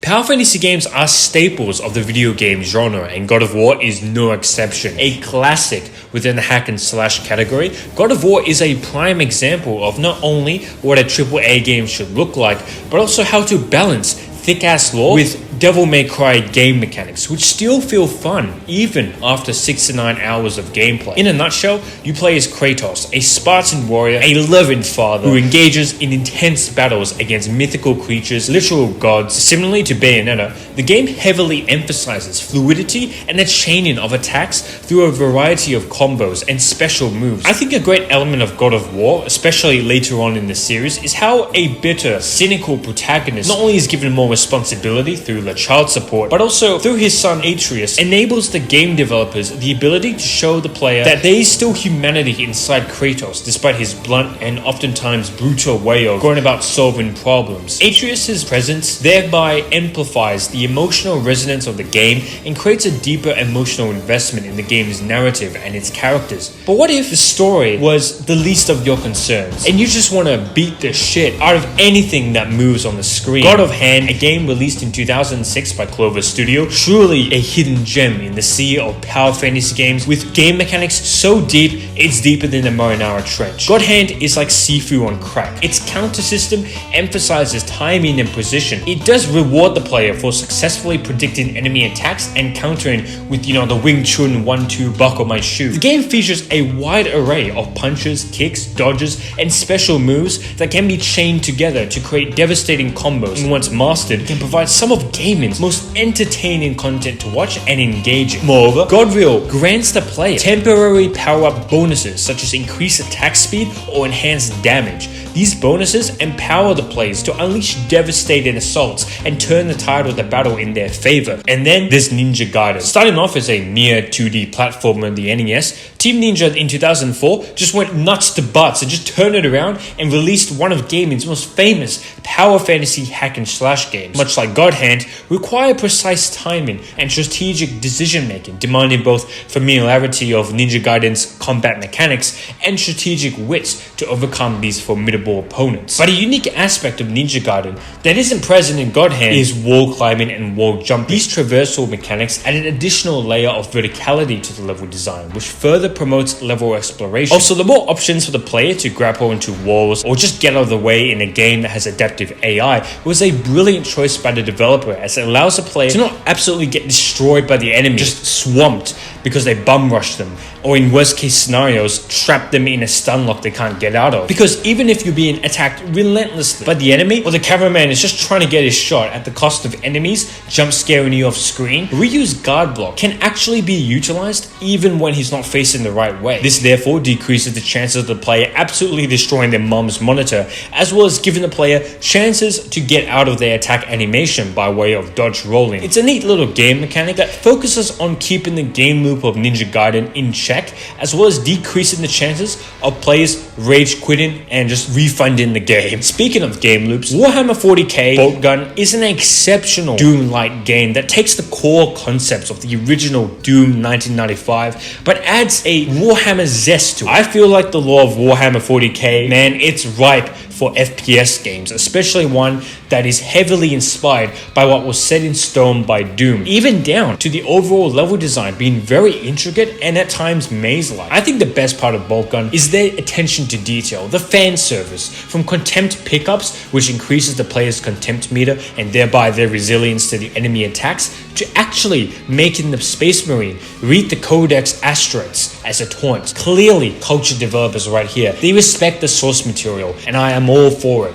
Power fantasy games are staples of the video game genre, and God of War is no exception. A classic within the hack and slash category, God of War is a prime example of not only what a AAA game should look like, but also how to balance thick-ass lore with Devil May Cry game mechanics, which still feel fun even after 6 to 9 hours of gameplay. In a nutshell, you play as Kratos, a Spartan warrior, a loving father who engages in intense battles against mythical creatures, literal gods. Similarly to Bayonetta, the game heavily emphasizes fluidity and the chaining of attacks through a variety of combos and special moves. I think a great element of God of War, especially later on in the series, is how a bitter, cynical protagonist not only is given more responsibility through the child support, but also through his son Atreus, enables the game developers the ability to show the player that there is still humanity inside Kratos, despite his blunt and oftentimes brutal way of going about solving problems. Atreus' presence thereby amplifies the emotional resonance of the game and creates a deeper emotional investment in the game's narrative and its characters. But what if the story was the least of your concerns, and you just want to beat the shit out of anything that moves on the screen? Godhand, a game released in 2006 by Clover Studio, truly a hidden gem in the sea of power fantasy games with game mechanics so deep it's deeper than the Marinara Trench. Godhand is like Sifu on crack. Its counter system emphasizes timing and precision. It does reward the player for successfully predicting enemy attacks and countering with, the Wing Chun 1-2 buckle my shoe. The game features a wide array of punches, kicks, dodges, and special moves that can be chained together to create devastating combos, and once mastered, can provide some of gaming's most entertaining content to watch and engage in. Moreover, Godreal grants the player temporary power-up bonuses such as increased attack speed or enhanced damage. These bonuses empower the players to unleash devastating assaults and turn the tide of the battle in their favor. And then there's Ninjagaiden. Starting off as a mere 2D platformer on the NES, Team Ninja in 2004 just went nuts to butts and just turned it around and released one of gaming's most famous power fantasy hack and slash games. Much like Godhand, require precise timing and strategic decision making, demanding both familiarity of Ninja Gaiden's combat mechanics and strategic wits to overcome these formidable opponents. But a unique aspect of Ninja Gaiden that isn't present in Godhand is wall climbing and wall jumping. These traversal mechanics add an additional layer of verticality to the level design, which further promotes level exploration. Also, the more options for the player to grapple into walls or just get out of the way in a game that has adaptive AI was a brilliant choice by the developer, as it allows the player to not absolutely get destroyed by the enemy, just swamped because they bum rush them, or in worst case scenarios, trap them in a stun lock they can't get out of. Because even if you're being attacked relentlessly by the enemy, or the cameraman is just trying to get his shot at the cost of enemies jump scaring you off screen, reuse guard block can actually be utilized even when he's not facing the right way. This therefore decreases the chances of the player absolutely destroying their mom's monitor, as well as giving the player chances to get out of their attack animation by way of dodge rolling. It's a neat little game mechanic that focuses on keeping the game loop of Ninja Gaiden in check, as well as decreasing the chances of players rage quitting and just refunding the game. Speaking of game loops, Warhammer 40k Bolt Gun is an exceptional Doom-like game that takes the core concepts of the original Doom 1995 but adds a Warhammer zest to it. I feel like the lore of Warhammer 40k, man, it's ripe for FPS games, especially one that is heavily inspired by what was set in stone by Doom, even down to the overall level design being very intricate and at times maze-like. I think the best part of Bolt Gun is their attention to detail, the fan service, from contempt pickups, which increases the player's contempt meter and thereby their resilience to the enemy attacks, to actually making the Space Marine read the Codex Asteroids as a taunt. Clearly, culture developers right here, they respect the source material, and I am all for it.